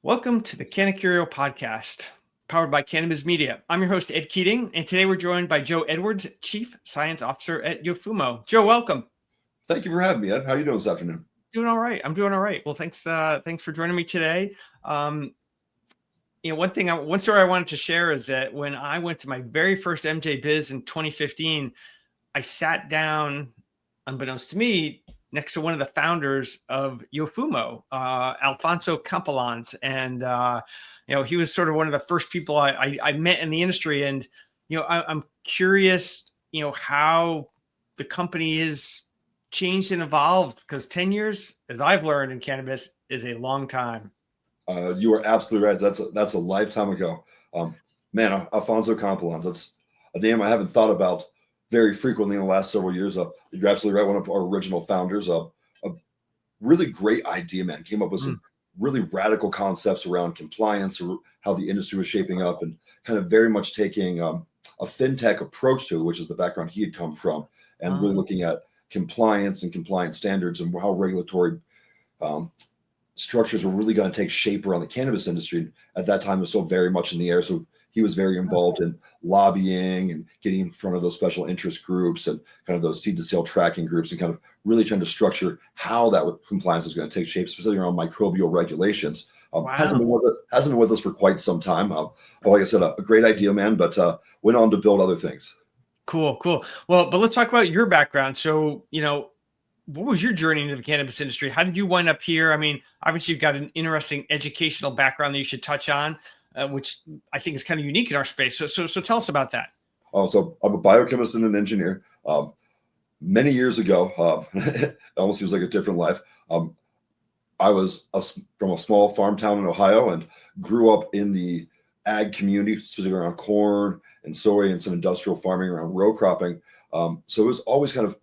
Welcome to the Cannacurio Podcast, powered by Cannabis Media. I'm your host, Ed Keating, and today we're joined by Joe Edwards, Chief Science Officer at Yofumo. Joe, welcome. Thank you for having me, Ed. How are you doing this afternoon? Doing all right. I'm doing all right. Well, thanks for joining me today. One story I wanted to share is that when I went to my very first MJ Biz in 2015, I sat down, unbeknownst to me, next to one of the founders of Yofumo, Alfonso Campolans. And, he was sort of one of the first people I met in the industry. And, I'm curious, how the company is changed and evolved, because 10 years, as I've learned in cannabis, is a long time. You are absolutely right. That's a lifetime ago. Alfonso Campolans, that's a name I haven't thought about very frequently in the last several years. You're absolutely right. One of our original founders, a really great idea, man. Came up with some really radical concepts around compliance, or how the industry was shaping up, and kind of very much taking a fintech approach to it, which is the background he had come from, and really looking at compliance and compliance standards and how regulatory structures were really going to take shape around the cannabis industry. At that time, it was still very much in the air. So he was very involved in lobbying and getting in front of those special interest groups and kind of those seed to sale tracking groups, and kind of really trying to structure how that compliance was going to take shape, specifically around microbial regulations. Hasn't been with us for quite some time. Like I said, a great idea, man, but went on to build other things. Cool. Well, but let's talk about your background. So, what was your journey into the cannabis industry? How did you wind up here? I mean, obviously you've got an interesting educational background that you should touch on, which I think is kind of unique in our space. So tell us about that. So I'm a biochemist and an engineer. Many years ago, it almost seems like a different life. I was from a small farm town in Ohio and grew up in the ag community, specifically around corn and soy and some industrial farming around row cropping. So it was always kind of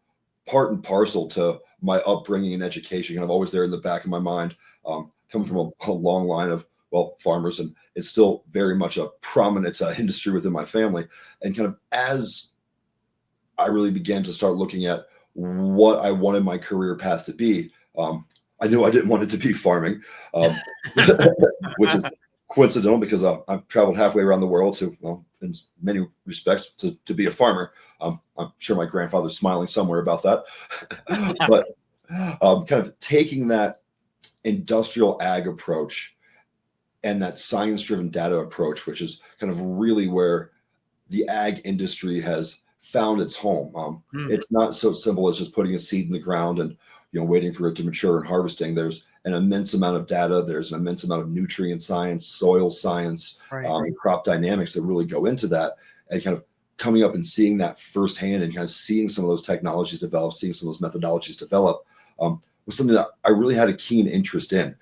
part and parcel to my upbringing and education, kind of always there in the back of my mind, coming from a long line of, farmers, and it's still very much a prominent industry within my family. And kind of as I really began to start looking at what I wanted my career path to be, I knew I didn't want it to be farming, which is coincidental because I've traveled halfway around the world in many respects to be a farmer. I'm sure my grandfather's smiling somewhere about that. But kind of taking that industrial ag approach and that science-driven data approach, which is kind of really where the ag industry has found its home. It's not so simple as just putting a seed in the ground and waiting for it to mature and harvesting. There's an immense amount of data. There's an immense amount of nutrient science, soil science, and crop dynamics that really go into that. And kind of coming up and seeing that firsthand, and kind of seeing some of those technologies develop, seeing some of those methodologies develop, was something that I really had a keen interest in.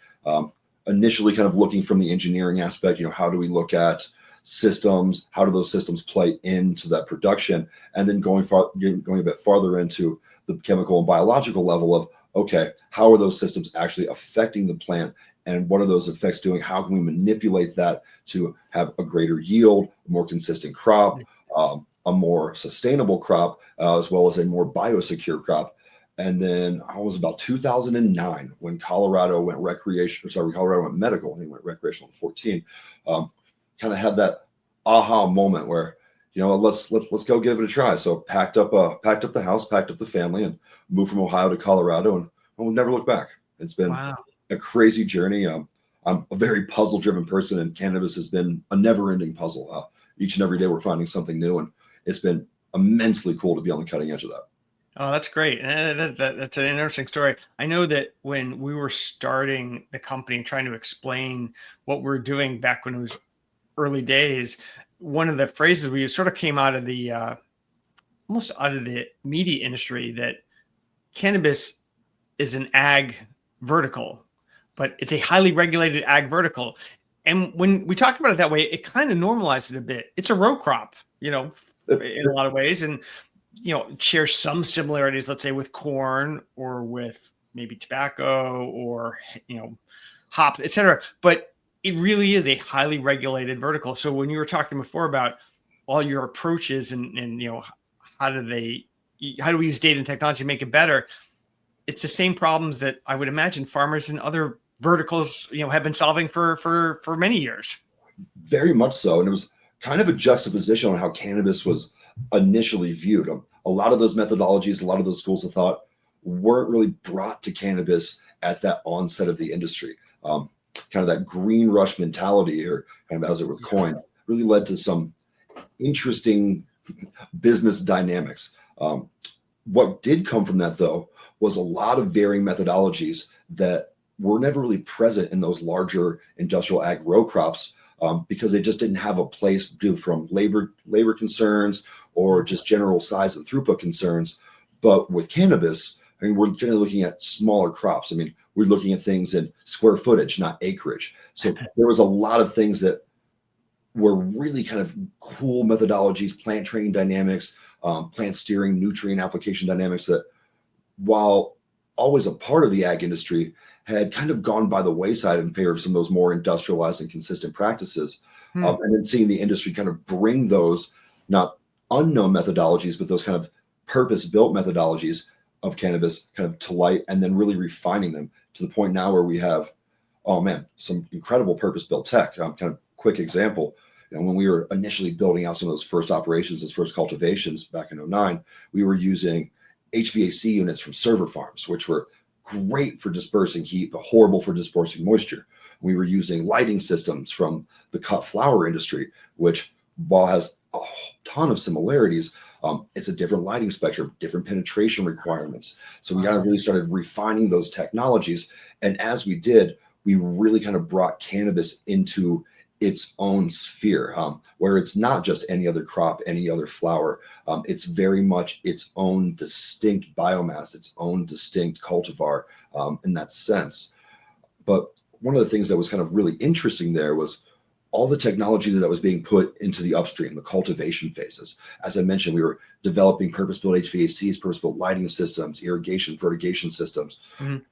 Initially, kind of looking from the engineering aspect, how do we look at systems? How do those systems play into that production? And then going a bit farther into the chemical and biological level of, okay, how are those systems actually affecting the plant, and what are those effects doing? How can we manipulate that to have a greater yield, a more consistent crop, a more sustainable crop, as well as a more biosecure crop? And then I was about 2009 when Colorado went medical. They went recreational in 2014. Kind of had that aha moment where, let's go give it a try. So packed up the house, packed up the family, and moved from Ohio to Colorado, and we'll never look back. It's been a crazy journey. I'm a very puzzle-driven person, and cannabis has been a never-ending puzzle. Each and every day we're finding something new, and it's been immensely cool to be on the cutting edge of that. Oh, that's great. That's an interesting story. I know that when we were starting the company, trying to explain what we're doing back when it was early days, one of the phrases we sort of came out of the almost out of the media industry, that cannabis is an ag vertical, but it's a highly regulated ag vertical. And when we talked about it that way, it kind of normalized it a bit. It's a row crop, in a lot of ways, and shares some similarities, let's say, with corn or with maybe tobacco or hops, etc. But it really is a highly regulated vertical. So when you were talking before about all your approaches and how do we use data and technology to make it better, it's the same problems that I would imagine farmers in other verticals, have been solving for many years. Very much so. And it was kind of a juxtaposition on how cannabis was initially viewed. A lot of those methodologies, a lot of those schools of thought weren't really brought to cannabis at that onset of the industry. Kind of that green rush mentality, or kind of as it was coined, really led to some interesting business dynamics. What did come from that, though, was a lot of varying methodologies that were never really present in those larger industrial ag row crops, because they just didn't have a place due from labor concerns or just general size and throughput concerns. But with cannabis, I mean, we're generally looking at smaller crops. I mean, we're looking at things in square footage, not acreage. So there was a lot of things that were really kind of cool methodologies, plant training dynamics, plant steering, nutrient application dynamics that, while always a part of the ag industry, had kind of gone by the wayside in favor of some of those more industrialized and consistent practices. And then seeing the industry kind of bring those not unknown methodologies, but those kind of purpose-built methodologies of cannabis kind of to light, and then really refining them to the point now where we have, oh man, some incredible purpose-built tech. Kind of quick example, when we were initially building out some of those first operations, those first cultivations back in 2009, we were using HVAC units from server farms, which were great for dispersing heat, but horrible for dispersing moisture. We were using lighting systems from the cut flower industry, which, while has a ton of similarities, it's a different lighting spectrum, different penetration requirements. So we kind of really started refining those technologies. And as we did, we really kind of brought cannabis into its own sphere, where it's not just any other crop, any other flower. It's very much its own distinct biomass, its own distinct cultivar, in that sense. But one of the things that was kind of really interesting there was all the technology that was being put into the upstream, the cultivation phases. As I mentioned, we were developing purpose-built HVACs, purpose-built lighting systems, irrigation, fertigation systems.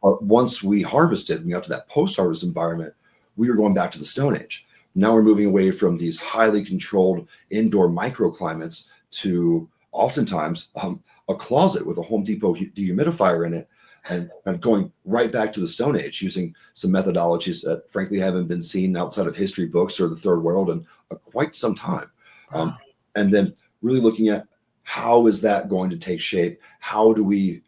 Once we harvested, we got to that post-harvest environment, we were going back to the Stone Age. Now we're moving away from these highly controlled indoor microclimates to oftentimes a closet with a Home Depot dehumidifier in it, and kind of going right back to the Stone Age, using some methodologies that frankly haven't been seen outside of history books or the third world in quite some time. And then really looking at how is that going to take shape? How do we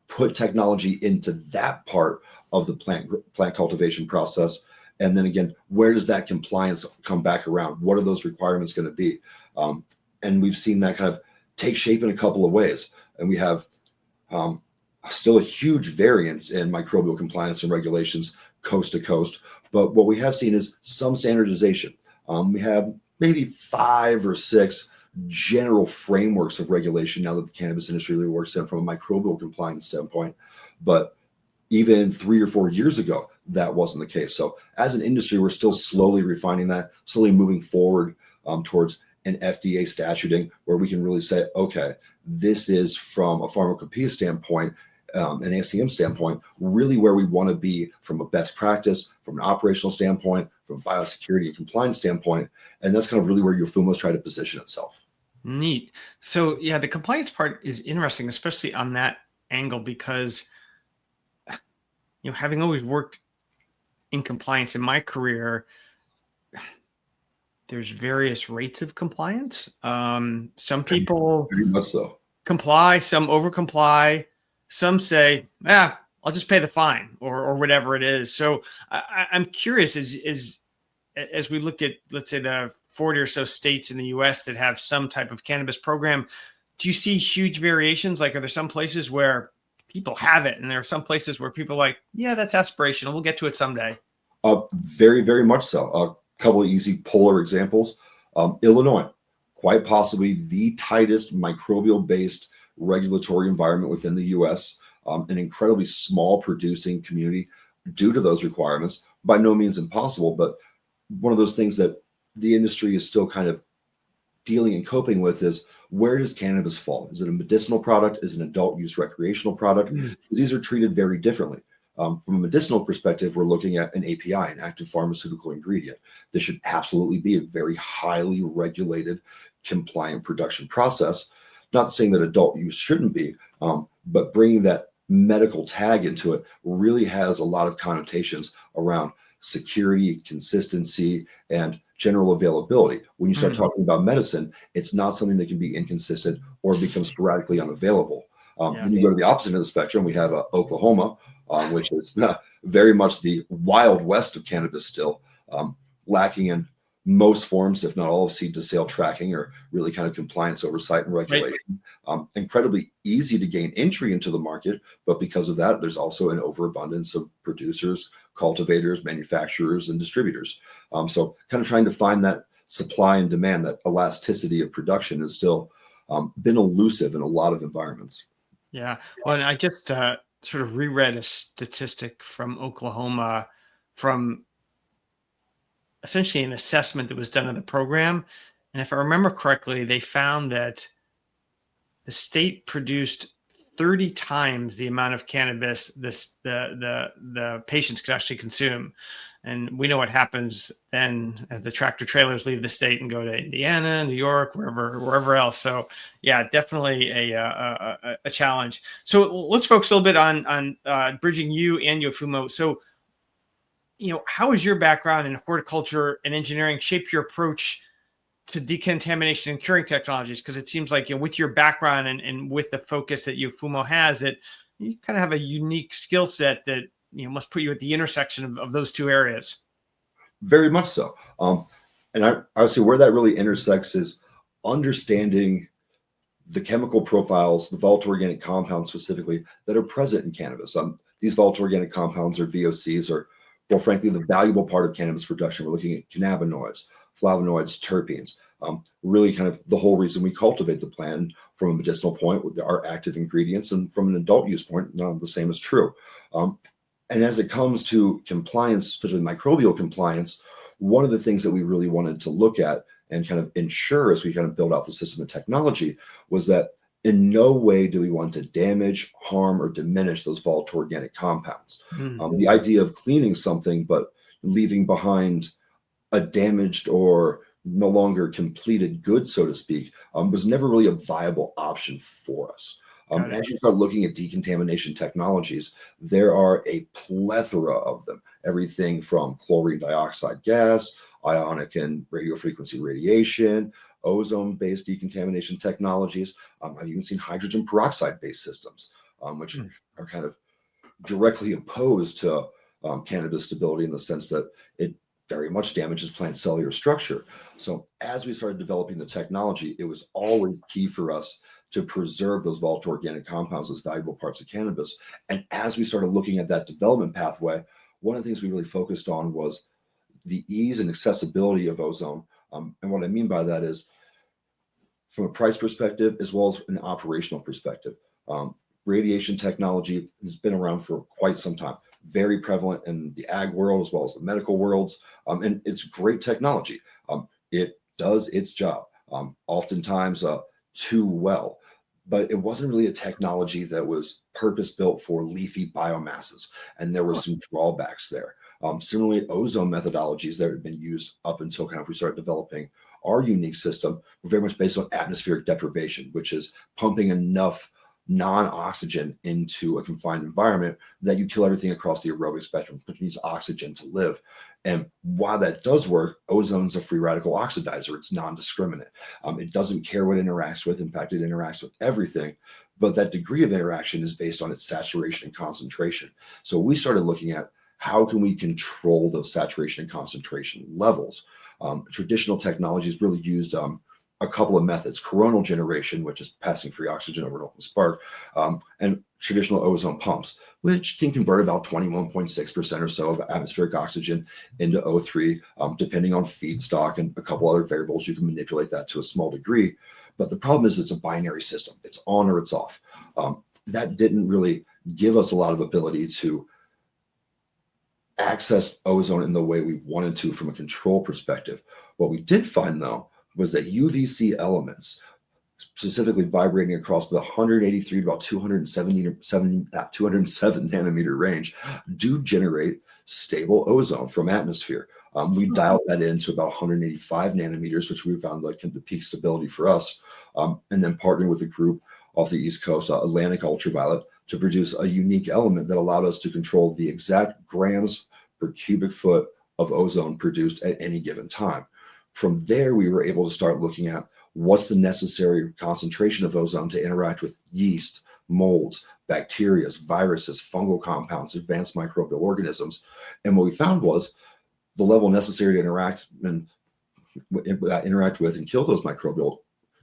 put technology into that part of the plant cultivation process? And then again, where does that compliance come back around? What are those requirements going to be? And we've seen that kind of take shape in a couple of ways. And we have still a huge variance in microbial compliance and regulations coast to coast. But what we have seen is some standardization. We have maybe 5 or 6 general frameworks of regulation now that the cannabis industry really works in from a microbial compliance standpoint. But even 3 or 4 years ago, that wasn't the case. So as an industry, we're still slowly refining that, slowly moving forward towards an FDA statuting where we can really say, okay, this is from a pharmacopoeia standpoint, an ASTM standpoint, really where we want to be from a best practice, from an operational standpoint, from a biosecurity and compliance standpoint. And that's kind of really where Yofumo's trying to position itself. Neat. So yeah, the compliance part is interesting, especially on that angle, because having always worked in compliance in my career, there's various rates of compliance. Some people Very much so comply, some over comply, some say, I'll just pay the fine or whatever it is. So I'm curious, as we look at, let's say, the 40 or so states in the US that have some type of cannabis program, do you see huge variations? Like, are there some places where people have it and there are some places where people are like, yeah, that's aspirational, we'll get to it someday? Very, very much so. A couple of easy polar examples. Illinois, quite possibly the tightest microbial-based regulatory environment within the U.S., an incredibly small producing community due to those requirements. By no means impossible, but one of those things that the industry is still kind of dealing and coping with is, where does cannabis fall? Is it a medicinal product? Is it an adult use recreational product? These are treated very differently. From a medicinal perspective, we're looking at an API, an active pharmaceutical ingredient. This should absolutely be a very highly regulated, compliant production process. Not saying that adult use shouldn't be, but bringing that medical tag into it really has a lot of connotations around security, consistency, and general availability. When you start talking about medicine, it's not something that can be inconsistent or become sporadically unavailable. Yeah. Then you go to the opposite end of the spectrum. We have Oklahoma, which is very much the wild west of cannabis still, lacking in most forms, if not all, of seed to sale tracking or really kind of compliance, oversight, and regulation. Right. Incredibly easy to gain entry into the market, but because of that, there's also an overabundance of producers, cultivators, manufacturers, and distributors. So kind of trying to find that supply and demand, that elasticity of production has still been elusive in a lot of environments. Yeah. Well, and I just sort of reread a statistic from Oklahoma from essentially an assessment that was done of the program. And if I remember correctly, they found that the state produced 30 times the amount of cannabis the patients could actually consume. And we know what happens then as the tractor trailers leave the state and go to Indiana, New York, wherever else. So yeah, definitely a challenge. So let's focus a little bit on bridging you and Yofumo. So, how has your background in horticulture and engineering shaped your approach to decontamination and curing technologies? Because it seems like, with your background and with the focus that Yofumo has, that you kind of have a unique skill set that must put you at the intersection of those two areas. Very much so. And I would say where that really intersects is understanding the chemical profiles, the volatile organic compounds specifically, that are present in cannabis. These volatile organic compounds, or VOCs, are, well, frankly, the valuable part of cannabis production. We're looking at cannabinoids, flavonoids, terpenes, really kind of the whole reason we cultivate the plant. From a medicinal point with our active ingredients, and from an adult use point, the same is true. And as it comes to compliance, especially microbial compliance, one of the things that we really wanted to look at and kind of ensure as we kind of build out the system of technology was that in no way do we want to damage, harm, or diminish those volatile organic compounds. The idea of cleaning something but leaving behind a damaged or no longer completed good, so to speak, was never really a viable option for us. As you start looking at decontamination technologies, there are a plethora of them. Everything from chlorine dioxide gas, ionic and radio frequency radiation, ozone-based decontamination technologies. I've even seen hydrogen peroxide-based systems, which are kind of directly opposed to cannabis stability in the sense that it very much damages plant cellular structure. So as we started developing the technology, it was always key for us to preserve those volatile organic compounds as valuable parts of cannabis. And as we started looking at that development pathway, one of the things we really focused on was the ease and accessibility of ozone. And what I mean by that is from a price perspective, as well as an operational perspective. Radiation technology has been around for quite some time, very prevalent in the ag world as well as the medical worlds. And it's great technology. It does its job, oftentimes too well. But it wasn't really a technology that was purpose-built for leafy biomasses. And there were some drawbacks there. Similarly, ozone methodologies that had been used up until kind of we started developing our unique system were very much based on atmospheric deprivation, which is pumping enough non-oxygen into a confined environment that you kill everything across the aerobic spectrum, which needs oxygen to live. And while that does work, ozone's a free radical oxidizer. It's non-discriminate. It doesn't care what it interacts with. In fact, it interacts with everything. But that degree of interaction is based on its saturation and concentration. So we started looking at how can we control those saturation and concentration levels. Traditional technologies really used a couple of methods: coronal generation, which is passing free oxygen over an open spark, and traditional ozone pumps, which can convert about 21.6% or so of atmospheric oxygen into O3, depending on feedstock and a couple other variables. You can manipulate that to a small degree. But the problem is it's a binary system. It's on or it's off. That didn't really give us a lot of ability to access ozone in the way we wanted to from a control perspective. What we did find, though, was that UVC elements, specifically vibrating across the 183 to about 207 nanometer range, do generate stable ozone from atmosphere. We dialed that into about 185 nanometers, which we found like the peak stability for us. And then partnering with a group off the East Coast, Atlantic Ultraviolet, to produce a unique element that allowed us to control the exact grams per cubic foot of ozone produced at any given time. From there, we were able to start looking at what's the necessary concentration of ozone to interact with yeast, molds, bacteria, viruses, fungal compounds, advanced microbial organisms. And what we found was the level necessary to interact with and kill those microbial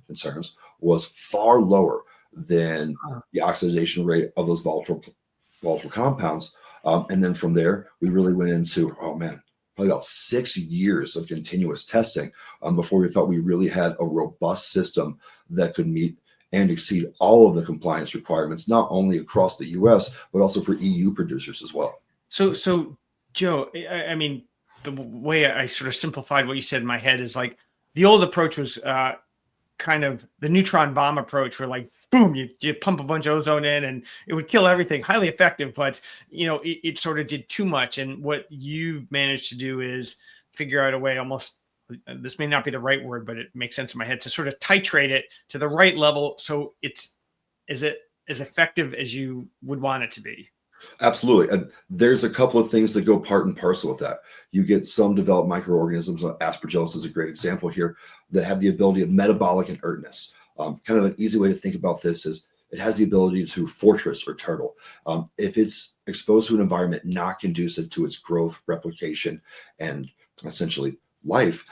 concerns was far lower than the oxidation rate of those volatile compounds. And then from there, we really went into, probably about 6 years of continuous testing before we felt we really had a robust system that could meet and exceed all of the compliance requirements, not only across the US, but also for EU producers as well. So Joe, I mean, the way I sort of simplified what you said in my head is like the old approach was kind of the neutron bomb approach, where like, boom, you pump a bunch of ozone in and it would kill everything, highly effective, but it sort of did too much. And what you've managed to do is figure out a way, almost, this may not be the right word, but it makes sense in my head, to sort of titrate it to the right level so it's as effective as you would want it to be. Absolutely. And there's a couple of things that go part and parcel with that. You get some developed microorganisms, aspergillus is a great example here, that have the ability of metabolic inertness. Kind of an easy way to think about this is it has the ability to fortress or turtle. If it's exposed to an environment not conducive to its growth, replication, and essentially life,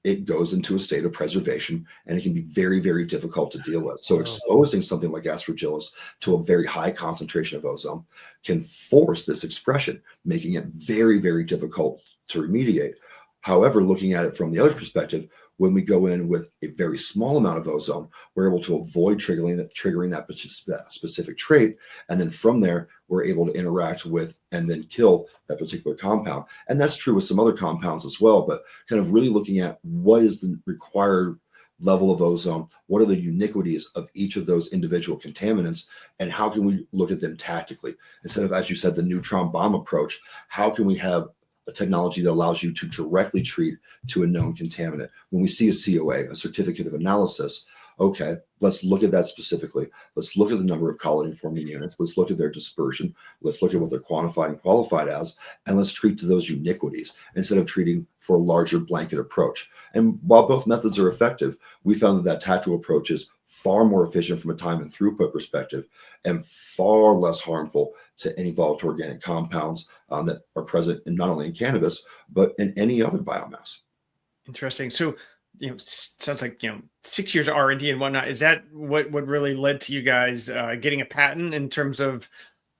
it goes into a state of preservation, and it can be very, very difficult to deal with. So exposing something like aspergillus to a very high concentration of ozone can force this expression, making it very, very difficult to remediate. However, looking at it from the other perspective, when we go in with a very small amount of ozone, we're able to avoid triggering that specific trait. And then from there, we're able to interact with and then kill that particular compound. And that's true with some other compounds as well, but kind of really looking at what is the required level of ozone, what are the uniquities of each of those individual contaminants, and how can we look at them tactically? Instead of, as you said, the neutron bomb approach, how can we have a technology that allows you to directly treat to a known contaminant? When we see a COA, a certificate of analysis, okay, let's look at that specifically. Let's look at the number of colony forming units. Let's look at their dispersion. Let's look at what they're quantified and qualified as, and let's treat to those uniquities instead of treating for a larger blanket approach. And while both methods are effective, we found that tactical approach is far more efficient from a time and throughput perspective, and far less harmful to any volatile organic compounds that are present not only in cannabis, but in any other biomass. Interesting. So, sounds like, 6 years of R&D and whatnot. Is that what really led to you guys getting a patent in terms of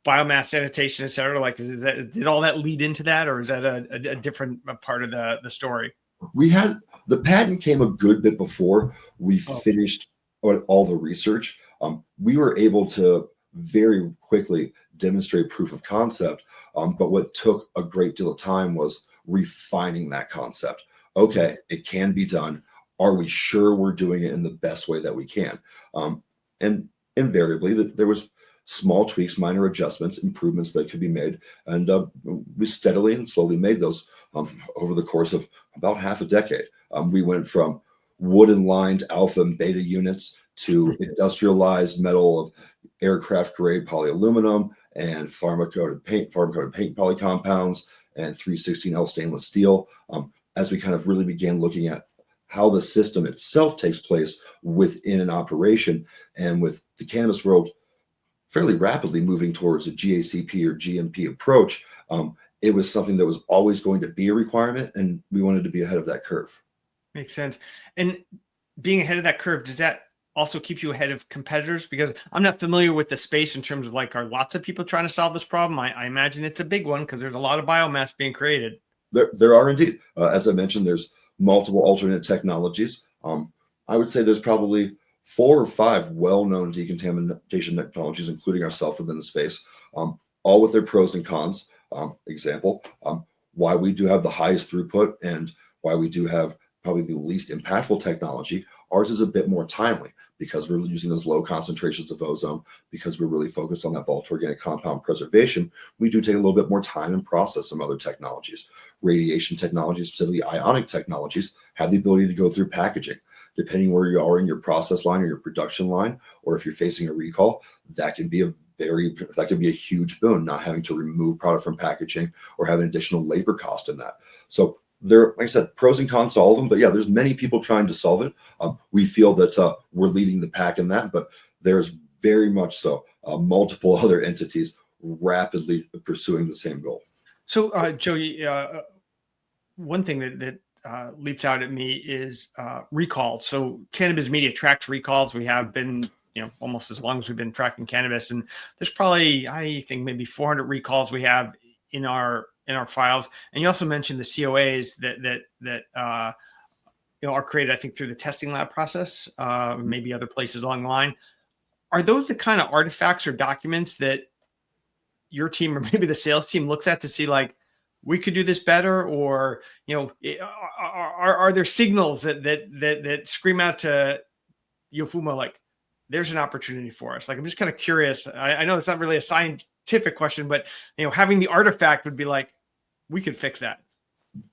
biomass sanitation, et cetera? Like, did all that lead into that, or is that a different part of the story? We had the patent came a good bit before we finished all the research. We were able to very quickly demonstrate proof of concept, but what took a great deal of time was refining that concept. Okay, it can be done. Are we sure we're doing it in the best way that we can? And invariably, there was small tweaks, minor adjustments, improvements that could be made, and we steadily and slowly made those over the course of about half a decade. We went from wooden-lined alpha and beta units to industrialized metal of aircraft-grade polyaluminum and pharma-coated paint poly compounds and 316L stainless steel. As we kind of really began looking at how the system itself takes place within an operation, and with the cannabis world fairly rapidly moving towards a GACP or GMP approach, it was something that was always going to be a requirement, and we wanted to be ahead of that curve. Makes sense. And being ahead of that curve, does that also keep you ahead of competitors? Because I'm not familiar with the space in terms of like, are lots of people trying to solve this problem? I imagine it's a big one because there's a lot of biomass being created. There are indeed. As I mentioned, there's multiple alternate technologies. I would say there's probably 4 or 5 well-known decontamination technologies, including ourselves within the space, all with their pros and cons. Example, why we do have the highest throughput and why we do have probably the least impactful technology. Ours is a bit more timely because we're using those low concentrations of ozone, because we're really focused on that volatile organic compound preservation. We do take a little bit more time and process some other technologies. Radiation technologies, specifically ionic technologies, have the ability to go through packaging. Depending where you are in your process line or your production line, or if you're facing a recall, that can be a that could be a huge boon, not having to remove product from packaging or have an additional labor cost in that. So there, like I said, pros and cons to all of them, but yeah, there's many people trying to solve it. We feel that we're leading the pack in that, but there's very much so multiple other entities rapidly pursuing the same goal. So, Joey, one thing that leaps out at me is recalls. So, cannabis media tracks recalls. We have been, almost as long as we've been tracking cannabis, and there's probably, I think, maybe 400 recalls we have in our files. And you also mentioned the COAs that are created, I think, through the testing lab process, maybe other places along the line. Are those the kind of artifacts or documents that your team or maybe the sales team looks at to see, like, we could do this better? Or, are there signals that scream out to Yofumo, like, there's an opportunity for us? Like, I'm just kind of curious. I know it's not really a scientific question, but, having the artifact would be like, we could fix that.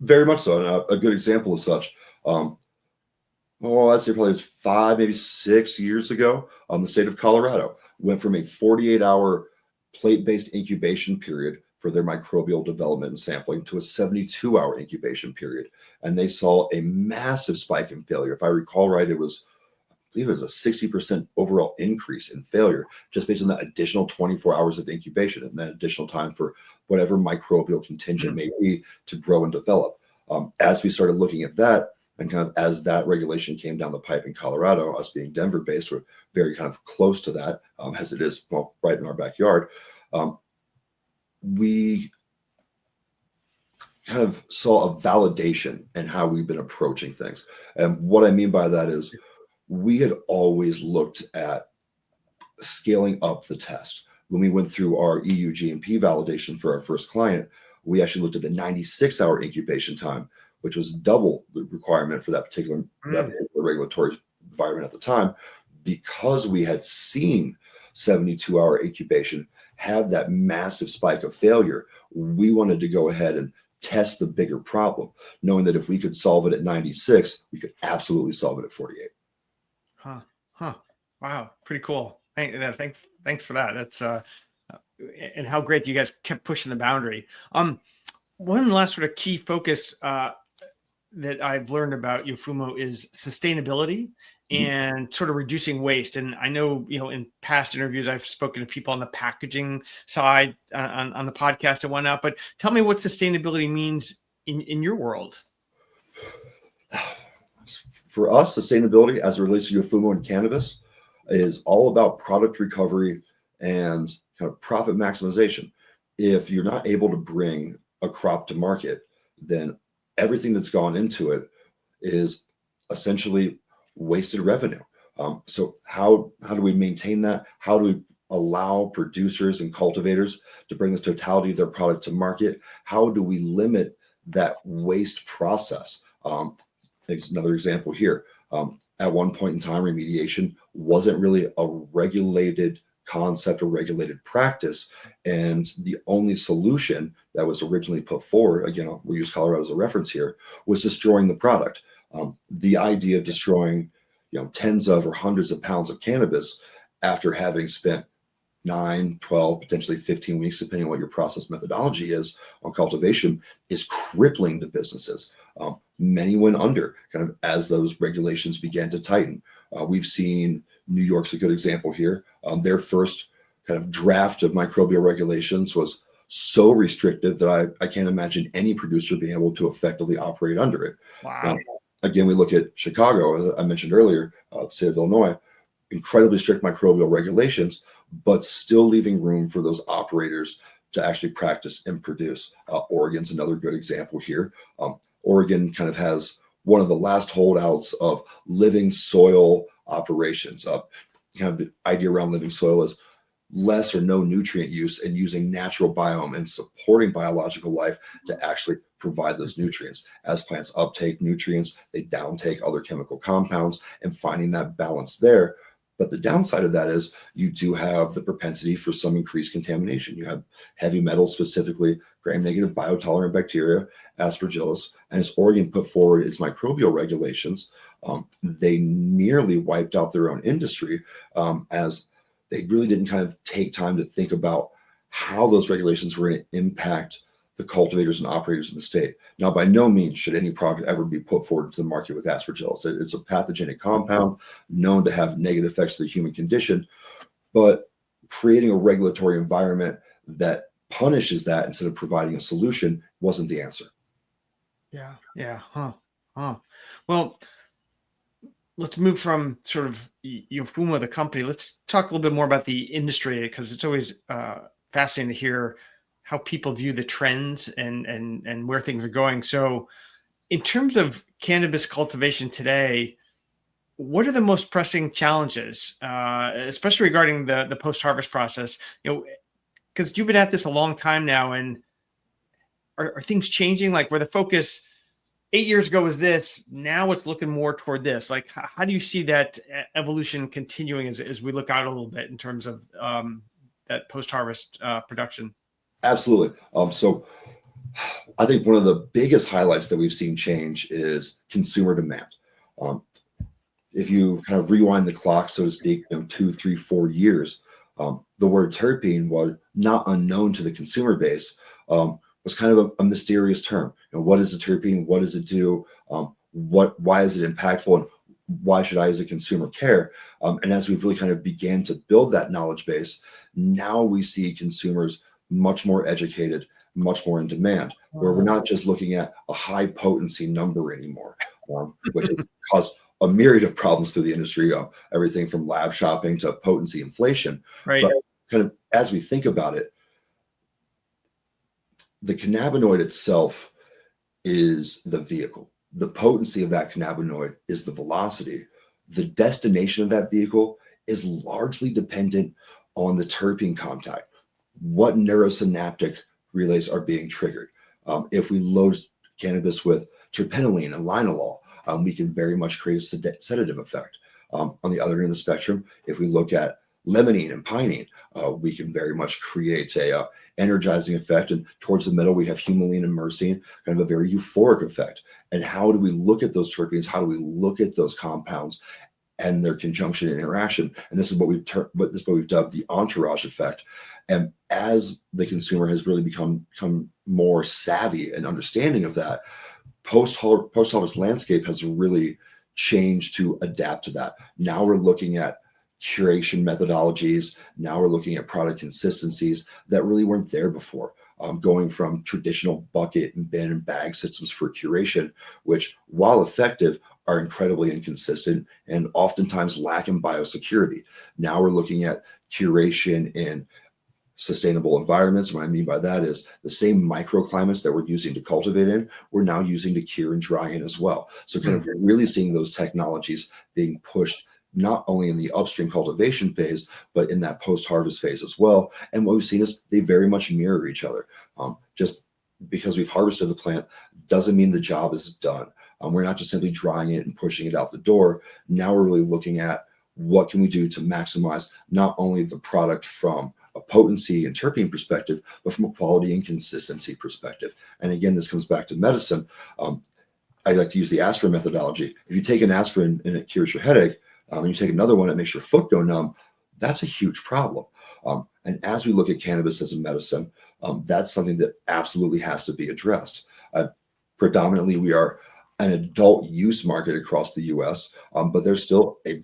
Very much so. And a good example of such, I'd say probably it was 5, maybe 6 years ago, the state of Colorado went from a 48-hour plate-based incubation period for their microbial development and sampling to a 72-hour incubation period. And they saw a massive spike in failure. If I recall right, I believe it was a 60% overall increase in failure just based on that additional 24 hours of incubation and that additional time for whatever microbial contingent may be to grow and develop. As we started looking at that, and kind of as that regulation came down the pipe in Colorado, us being Denver-based, we're very kind of close to that, as it is, right in our backyard. We kind of saw a validation in how we've been approaching things. And what I mean by that is we had always looked at scaling up the test. When we went through our EU GMP validation for our first client, we actually looked at a 96-hour incubation time, which was double the requirement for that particular regulatory environment at the time, because we had seen 72-hour incubation have that massive spike of failure. We wanted to go ahead and test the bigger problem, knowing that if we could solve it at 96, we could absolutely solve it at 48. Wow, pretty cool. Thanks for that. That's and how great that you guys kept pushing the boundary. One last sort of key focus that I've learned about Yofumo is sustainability and sort of reducing waste. And I know, in past interviews, I've spoken to people on the packaging side on the podcast and whatnot, but tell me what sustainability means in your world. For us, sustainability as it relates to Yofumo and cannabis is all about product recovery and kind of profit maximization. If you're not able to bring a crop to market, then everything that's gone into it is essentially wasted revenue. So how do we maintain that? How do we allow producers and cultivators to bring the totality of their product to market? How do we limit that waste process? There's another example here. At one point in time, remediation wasn't really a regulated concept or regulated practice. And the only solution that was originally put forward, again, we use Colorado as a reference here, was destroying the product. The idea of destroying, tens of or hundreds of pounds of cannabis after having spent 9, 12, potentially 15 weeks, depending on what your process methodology is on cultivation, is crippling to businesses. Many went under kind of as those regulations began to tighten. We've seen New York's a good example here. Their first kind of draft of microbial regulations was so restrictive that I can't imagine any producer being able to effectively operate under it. Wow. Again, we look at Chicago, as I mentioned earlier, state of Illinois, incredibly strict microbial regulations, but still leaving room for those operators to actually practice and produce. Oregon's another good example here. Oregon kind of has one of the last holdouts of living soil operations. Kind of the idea around living soil is less or no nutrient use and using natural biome and supporting biological life to actually provide those nutrients. As plants uptake nutrients, they downtake other chemical compounds, and finding that balance there. But the downside of that is you do have the propensity for some increased contamination. You have heavy metals, specifically gram-negative biotolerant bacteria, Aspergillus. And as Oregon put forward its microbial regulations, they nearly wiped out their own industry as they really didn't kind of take time to think about how those regulations were going to impact the cultivators and operators in the state. Now, by no means should any product ever be put forward into the market with aspergillus. It's a pathogenic compound known to have negative effects to the human condition, but creating a regulatory environment that punishes that instead of providing a solution wasn't the answer. Yeah. Well, let's move from sort of Yofumo, the company. Let's talk a little bit more about the industry, because it's always fascinating to hear how people view the trends and where things are going. So, in terms of cannabis cultivation today, what are the most pressing challenges, especially regarding the post-harvest process? Because you've been at this a long time now, and are things changing? Like, where the focus 8 years ago was this, now it's looking more toward this. Like, how do you see that evolution continuing as we look out a little bit in terms of that post-harvest production? Absolutely. So I think one of the biggest highlights that we've seen change is consumer demand. If you kind of rewind the clock, so to speak, 2, 3, 4 years, the word terpene was not unknown to the consumer base. Was kind of a mysterious term. What is a terpene? What does it do? Why is it impactful? And why should I, as a consumer, care? And as we've really kind of began to build that knowledge base, now we see consumers much more educated, much more in demand, where we're not just looking at a high potency number anymore, which has caused a myriad of problems through the industry, everything from lab shopping to potency inflation. Right. But kind of as we think about it, the cannabinoid itself is the vehicle. The potency of that cannabinoid is the velocity. The destination of that vehicle is largely dependent on the terpene contact. What neurosynaptic relays are being triggered? If we load cannabis with terpinolene and linalool, we can very much create a sedative effect. On the other end of the spectrum, if we look at limonene and pinene, we can very much create a energizing effect. And towards the middle, we have humulene and myrcene, kind of a very euphoric effect. And how do we look at those terpenes? How do we look at those compounds and their conjunction and interaction? And this is what we've dubbed the entourage effect. And as the consumer has really become more savvy and understanding of that, post-harvest landscape has really changed to adapt to that. Now we're looking at curation methodologies. Now we're looking at product consistencies that really weren't there before. Going from traditional bucket and bin and bag systems for curation, which, while effective, are incredibly inconsistent and oftentimes lack in biosecurity. Now we're looking at curation in sustainable environments. What I mean by that is the same microclimates that we're using to cultivate in, we're now using to cure and dry in as well. So kind of really seeing those technologies being pushed not only in the upstream cultivation phase, but in that post-harvest phase as well. And what we've seen is they very much mirror each other. Just because we've harvested the plant doesn't mean the job is done. We're not just simply drying it and pushing it out the door. Now we're really looking at what can we do to maximize not only the product from a potency and terpene perspective, but from a quality and consistency perspective. And again, this comes back to medicine. I like to use the aspirin methodology. If you take an aspirin and it cures your headache, and you take another one that makes your foot go numb, that's a huge problem. And as we look at cannabis as a medicine, that's something that absolutely has to be addressed. Predominantly, we are an adult use market across the U.S., but there's still a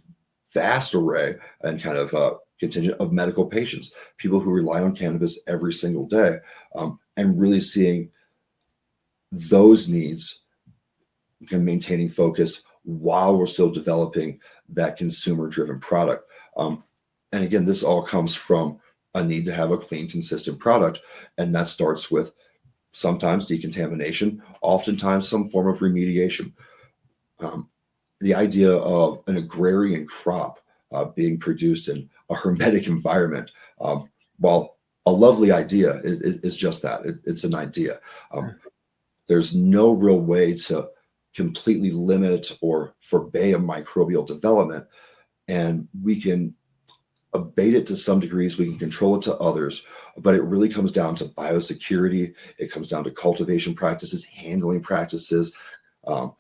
vast array and kind of contingent of medical patients, people who rely on cannabis every single day, and really seeing those needs and maintaining focus while we're still developing that consumer-driven product. And again, this all comes from a need to have a clean, consistent product. And that starts with sometimes decontamination, oftentimes some form of remediation. The idea of an agrarian crop being produced in a hermetic environment, while a lovely idea, is just that. It's an idea. There's no real way to completely limit or forbade a microbial development, and we can abate it to some degrees, we can control it to others, but it really comes down to biosecurity. It comes down to cultivation practices, handling practices,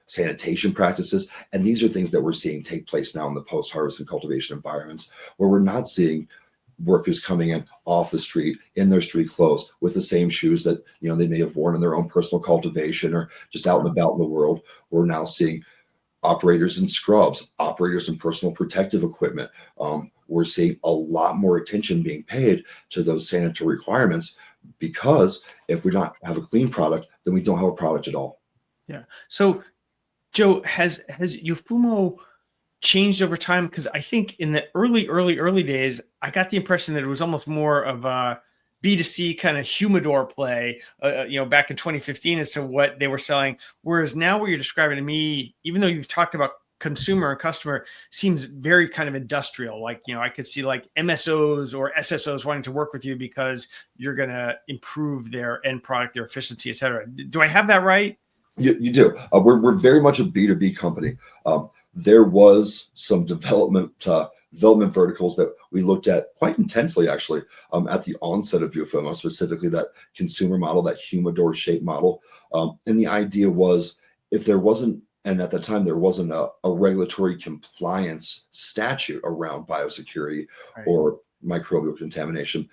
sanitation practices, and these are things that we're seeing take place now in the post-harvest and cultivation environments, where we're not seeing workers coming in off the street in their street clothes with the same shoes that they may have worn in their own personal cultivation or just out and about in the world. We're now seeing operators in scrubs, operators in personal protective equipment. We're seeing a lot more attention being paid to those sanitary requirements, because if we don't have a clean product, then we don't have a product at all. Yeah. So, Joe, has Yofumo changed over time? Because I think in the early days, I got the impression that it was almost more of a B2C kind of humidor play, back in 2015 as to what they were selling. Whereas now what you're describing to me, even though you've talked about consumer and customer, seems very kind of industrial. Like, I could see like MSOs or SSOs wanting to work with you because you're going to improve their end product, their efficiency, et cetera. Do I have that right? You do. We're very much a B2B company. There was some development verticals that we looked at quite intensely, actually, at the onset of Yofumo, specifically that consumer model, that humidor shape model. And the idea was, if there wasn't, and at that time there wasn't a regulatory compliance statute around biosecurity or microbial contamination,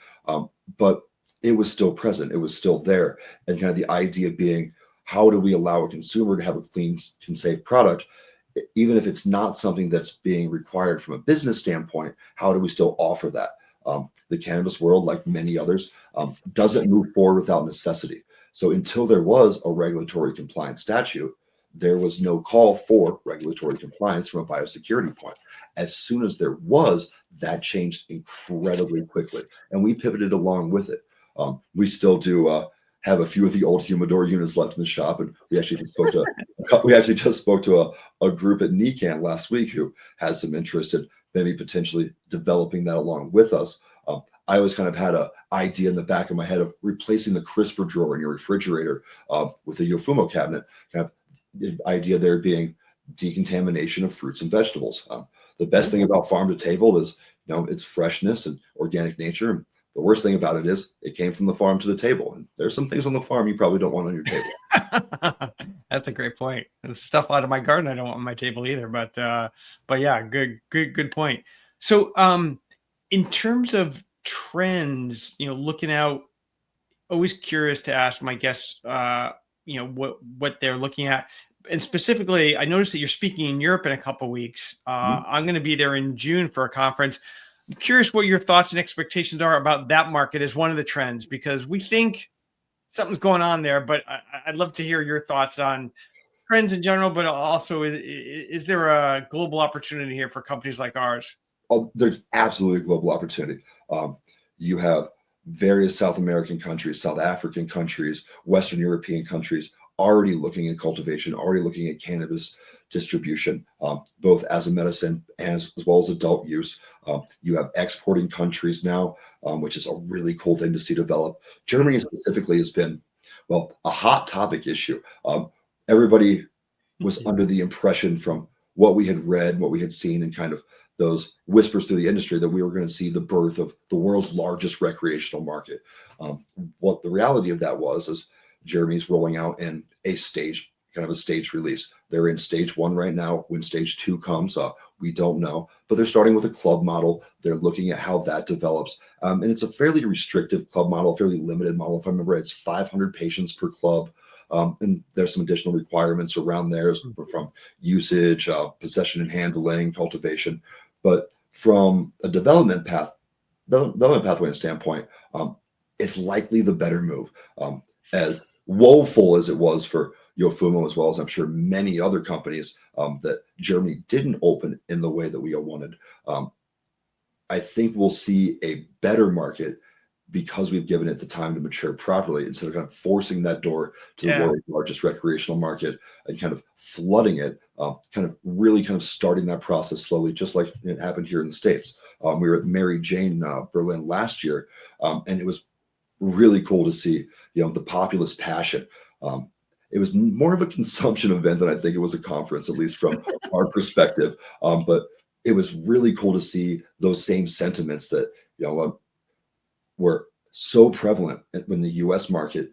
but it was still present, it was still there. And kind of the idea being, how do we allow a consumer to have a clean and safe product, even if it's not something that's being required from a business standpoint? How do we still offer that? The cannabis world, like many others, doesn't move forward without necessity. So until there was a regulatory compliance statute, there was no call for regulatory compliance from a biosecurity point. As soon as there was, that changed incredibly quickly, and we pivoted along with it. We still do have a few of the old humidor units left in the shop, and we actually just spoke to a group at NECAN last week who has some interest in maybe potentially developing that along with us. I always kind of had an idea in the back of my head of replacing the crisper drawer in your refrigerator with a Yofumo cabinet. Kind of the idea there being decontamination of fruits and vegetables. The best thing about farm to table is its freshness and organic nature. The worst thing about it is it came from the farm to the table. And there's some things on the farm you probably don't want on your table. That's a great point. The stuff out of my garden I don't want on my table either. But yeah, good point. So in terms of trends, looking out, always curious to ask my guests, what they're looking at. And specifically, I noticed that you're speaking in Europe in a couple of weeks. I'm going to be there in June for a conference. I'm curious what your thoughts and expectations are about that market as one of the trends, because we think something's going on there, but I'd love to hear your thoughts on trends in general, but also is there a global opportunity here for companies like ours? Oh, there's absolutely a global opportunity. You have various South American countries, South African countries, Western European countries already looking at cultivation, already looking at cannabis distribution, both as a medicine as well as adult use. You have exporting countries now, which is a really cool thing to see develop. Germany specifically has been, a hot topic issue. Everybody was under the impression from what we had read, what we had seen, and kind of those whispers through the industry that we were going to see the birth of the world's largest recreational market. What the reality of that was is Germany's rolling out in a staged release. They're in stage 1 right now. When stage 2 comes, we don't know, but they're starting with a club model. They're looking at how that develops. And it's a fairly restrictive club model, a fairly limited model. If I remember, it's 500 patients per club. And there's some additional requirements around there from usage, possession and handling, cultivation. But from a development pathway standpoint, it's likely the better move. As woeful as it was for Yofumo, as well as I'm sure many other companies that Germany didn't open in the way that we wanted, I think we'll see a better market because we've given it the time to mature properly, instead of kind of forcing that door to the world's largest recreational market and kind of flooding it, really starting that process slowly, just like it happened here in the States. We were at Mary Jane, Berlin last year, and it was really cool to see, the populist passion. It was more of a consumption event than I think it was a conference, at least from our perspective. But it was really cool to see those same sentiments that, were so prevalent when the U.S. market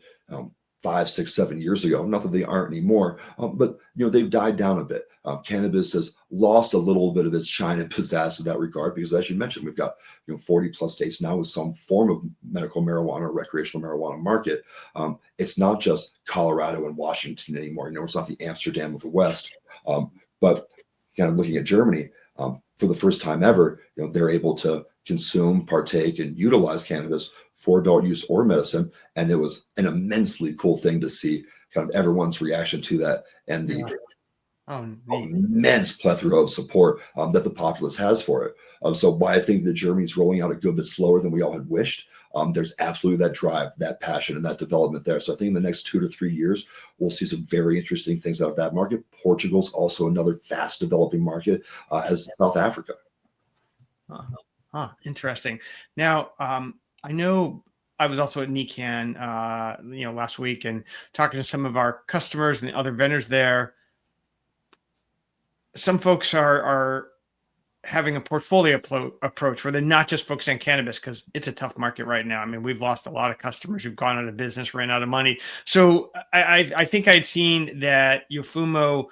5, 6, 7 years ago. Not that they aren't anymore, but they've died down a bit. Cannabis has lost a little bit of its shine and pizzazz in that regard, because as you mentioned, we've got 40 plus states now with some form of medical marijuana or recreational marijuana market. It's not just Colorado and Washington anymore. It's not the Amsterdam of the West. But kind of looking at Germany, for the first time ever, they're able to consume, partake, and utilize cannabis for adult use or medicine. And it was an immensely cool thing to see kind of everyone's reaction to that, and the immense plethora of support that the populace has for it. So why I think that Germany's rolling out a good bit slower than we all had wished. There's absolutely that drive, that passion, and that development there. So I think in the next 2 to 3 years, we'll see some very interesting things out of that market. Portugal's also another fast developing market, as South Africa. Interesting. Now, I know I was also at NECAN, last week, and talking to some of our customers and the other vendors there. Some folks are having a portfolio approach where they're not just focused on cannabis, because it's a tough market right now. I mean, we've lost a lot of customers who've gone out of business, ran out of money. So I think I'd seen that Yofumo,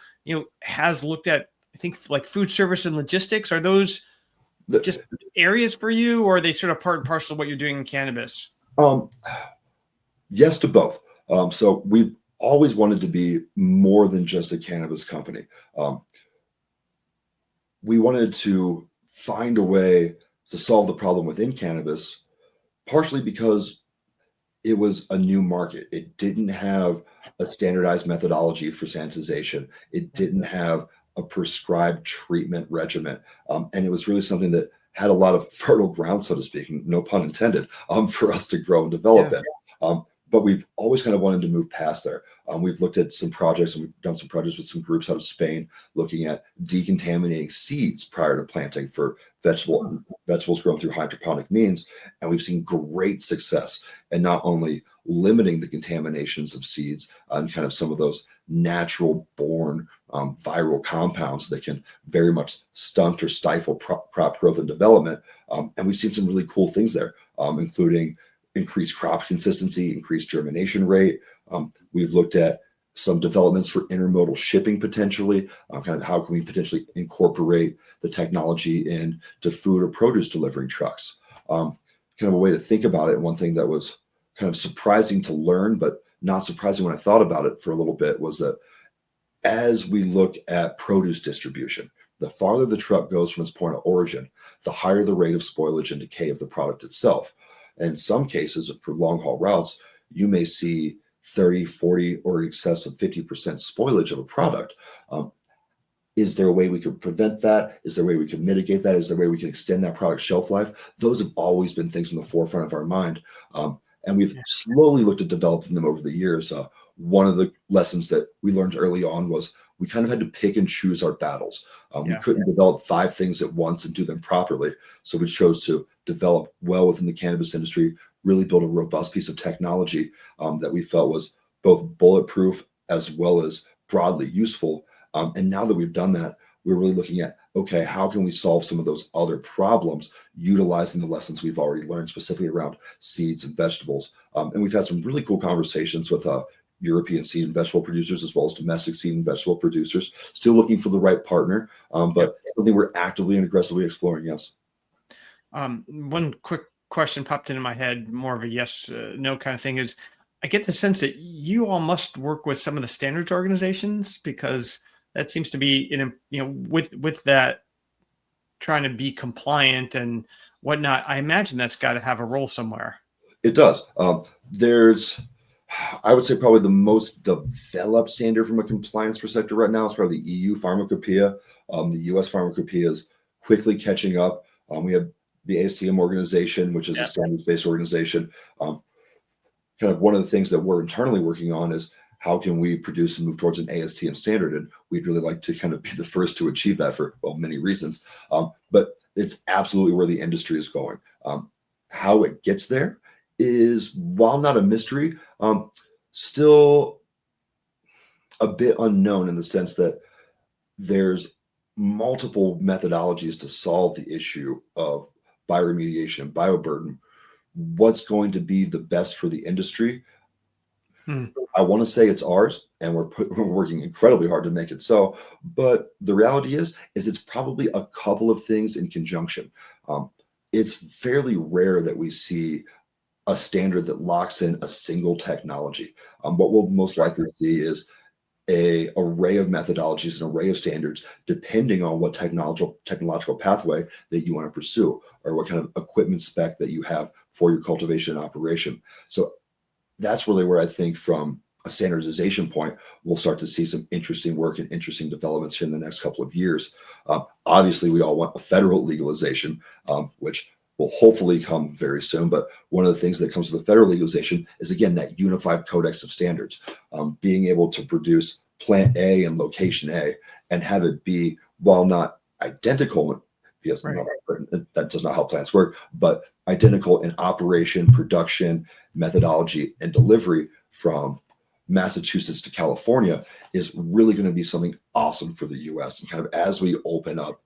has looked at, I think, like food service and logistics. Are those just areas for you, or are they sort of part and parcel of what you're doing in cannabis? Yes to both. So we've always wanted to be more than just a cannabis company. We wanted to find a way to solve the problem within cannabis, partially because it was a new market. It didn't have a standardized methodology for sanitization. It didn't have a prescribed treatment regimen. And it was really something that had a lot of fertile ground, so to speak, no pun intended, for us to grow and develop in. But we've always kind of wanted to move past there. We've looked at some projects, and we've done some projects with some groups out of Spain, looking at decontaminating seeds prior to planting for vegetables grown through hydroponic means. And we've seen great success in not only limiting the contaminations of seeds and kind of some of those natural born viral compounds that can very much stunt or stifle crop growth and development. And we've seen some really cool things there, including increased crop consistency, increased germination rate. We've looked at some developments for intermodal shipping potentially, kind of how can we potentially incorporate the technology into food or produce delivering trucks. Kind of a way to think about it. One thing that was kind of surprising to learn, but not surprising when I thought about it for a little bit, was that as we look at produce distribution, the farther the truck goes from its point of origin, the higher the rate of spoilage and decay of the product itself. In some cases, for long haul routes, you may see 30, 40, or in excess of 50% spoilage of a product. Is there a way we could prevent that? Is there a way we can mitigate that? Is there a way we can extend that product shelf life? Those have always been things in the forefront of our mind. And we've slowly looked at developing them over the years. One of the lessons that we learned early on was we kind of had to pick and choose our battles. We couldn't develop 5 things at once and do them properly. So we chose to develop well within the cannabis industry, really build a robust piece of technology that we felt was both bulletproof as well as broadly useful. And now that we've done that, we're really looking at, okay, how can we solve some of those other problems utilizing the lessons we've already learned, specifically around seeds and vegetables. And we've had some really cool conversations with European seed and vegetable producers, as well as domestic seed and vegetable producers. Still looking for the right partner, but something we're actively and aggressively exploring, yes. One quick question popped into my head, more of a yes, no kind of thing, is I get the sense that you all must work with some of the standards organizations, because that seems to be, with that trying to be compliant and whatnot. I imagine that's got to have a role somewhere. It does. There's, I would say, probably the most developed standard from a compliance perspective right now is probably the EU Pharmacopoeia. The US Pharmacopoeia is quickly catching up. We have the ASTM organization, which is a standards-based organization. Kind of one of the things that we're internally working on is how can we produce and move towards an ASTM standard? And we'd really like to kind of be the first to achieve that for, many reasons. But it's absolutely where the industry is going. How it gets there is, while not a mystery, still a bit unknown, in the sense that there's multiple methodologies to solve the issue of bioremediation, bioburden. What's going to be the best for the industry? Mm. I want to say it's ours, and we're working incredibly hard to make it so. But the reality is it's probably a couple of things in conjunction. Um, it's fairly rare that we see a standard that locks in a single technology. What we'll most likely see is a array of methodologies, an array of standards, depending on what technological pathway that you want to pursue, or what kind of equipment spec that you have for your cultivation and operation. So that's really where I think, from a standardization point, we'll start to see some interesting work and interesting developments here in the next couple of years. Obviously, we all want a federal legalization, which will hopefully come very soon. But one of the things that comes with the federal legalization is, again, that unified codex of standards, being able to produce plant A in location A and have it be, while not identical, because Right. that does not how plants work, but identical in operation, production, methodology, and delivery from Massachusetts to California, is really going to be something awesome for the US. And kind of as we open up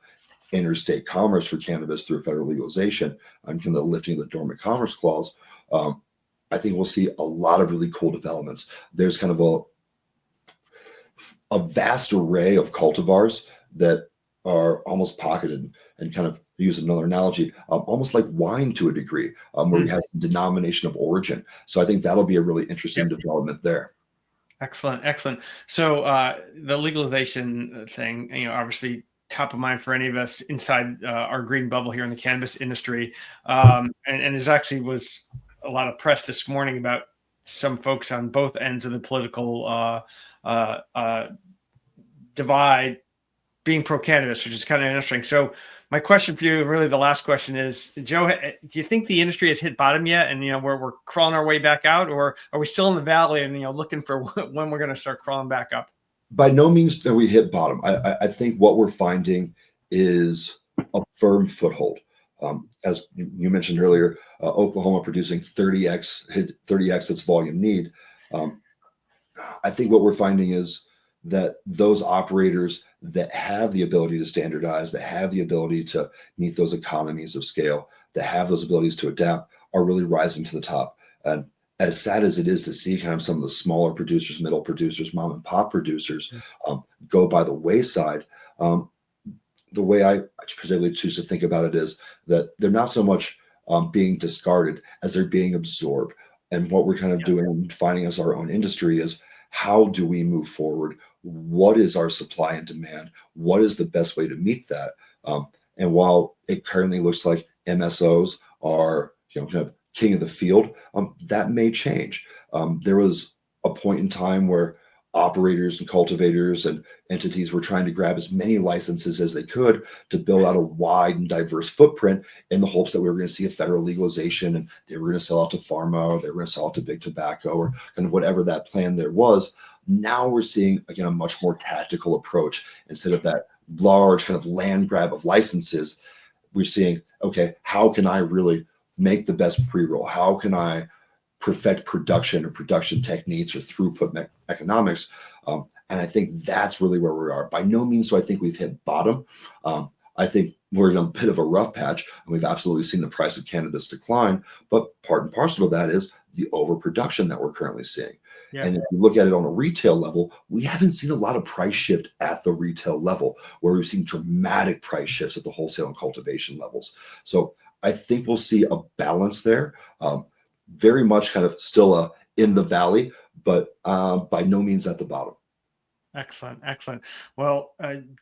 interstate commerce for cannabis through federal legalization and kind of the lifting of the dormant commerce clause, I think we'll see a lot of really cool developments. There's kind of a vast array of cultivars that are almost pocketed, and kind of, use another analogy, almost like wine to a degree, where we Mm. have denomination of origin. So I think that'll be a really interesting Yep. development there. Excellent, excellent. So the legalization thing, obviously top of mind for any of us inside our green bubble here in the cannabis industry. And there's actually was a lot of press this morning about some folks on both ends of the political uh, uh, divide being pro cannabis, which is kind of interesting. So my question for you, and really the last question, is, Joe, do you think the industry has hit bottom yet, and we're crawling our way back out, or are we still in the valley and looking for when we're going to start crawling back up? By no means do we hit bottom. I think what we're finding is a firm foothold. As you mentioned earlier, Oklahoma producing 30x its volume need. Um, I think what we're finding is that those operators that have the ability to standardize, that have the ability to meet those economies of scale, that have those abilities to adapt, are really rising to the top. And as sad as it is to see kind of some of the smaller producers, middle producers, mom and pop producers go by the wayside, the way I particularly choose to think about it is that they're not so much being discarded as they're being absorbed. And what we're kind of Yeah. doing and finding as our own industry is, how do we move forward? What is our supply and demand? What is the best way to meet that? And while it currently looks like MSOs are, kind of king of the field, that may change. There was a point in time where operators and cultivators and entities were trying to grab as many licenses as they could to build out a wide and diverse footprint, in the hopes that we were going to see a federal legalization and they were going to sell out to pharma, or they were going to sell out to big tobacco, or kind of whatever that plan there was. Now we're seeing, again, a much more tactical approach. Instead of that large kind of land grab of licenses, we're seeing, okay, how can I really make the best pre-roll? How can I perfect production or production techniques or throughput economics? And I think that's really where we are. By no means do I think we've hit bottom. I think we're in a bit of a rough patch, and we've absolutely seen the price of cannabis decline. But part and parcel of that is the overproduction that we're currently seeing. Yeah. And if you look at it on a retail level, we haven't seen a lot of price shift at the retail level, where we've seen dramatic price shifts at the wholesale and cultivation levels. So I think we'll see a balance there. Very much kind of still in the valley, but by no means at the bottom. Excellent, excellent. Well,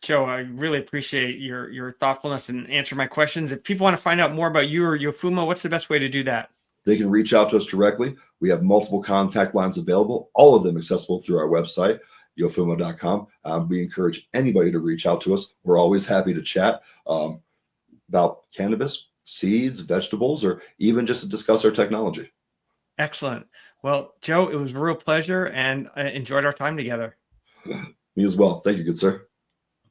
Joe, I really appreciate your thoughtfulness and answer my questions. If people want to find out more about you or Yofumo, what's the best way to do that? They can reach out to us directly. We have multiple contact lines available, all of them accessible through our website, yofumo.com. We encourage anybody to reach out to us. We're always happy to chat about cannabis, seeds, vegetables, or even just to discuss our technology. Excellent. Well, Joe, it was a real pleasure, and I enjoyed our time together. Me as well. Thank you, good sir.